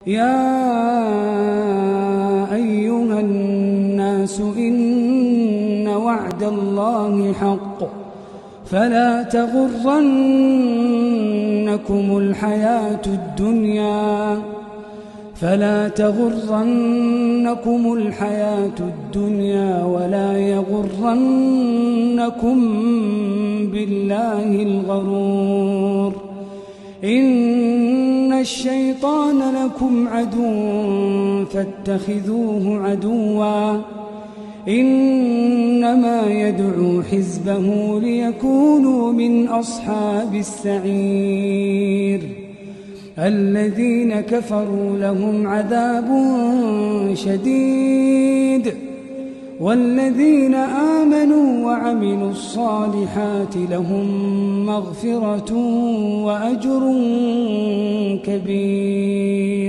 يا أيها الناس إن وعد الله حق فلا تغرنكم الحياة الدنيا ولا يغرنكم بالله الغرور. إن الشيطان لكم عدو فاتخذوه عدوا إنما يدعو حزبه ليكونوا من أصحاب السعير. الذين كفروا لهم عذاب شديد والذين آمنوا وعملوا الصالحات لهم مغفرة وأجر كبير.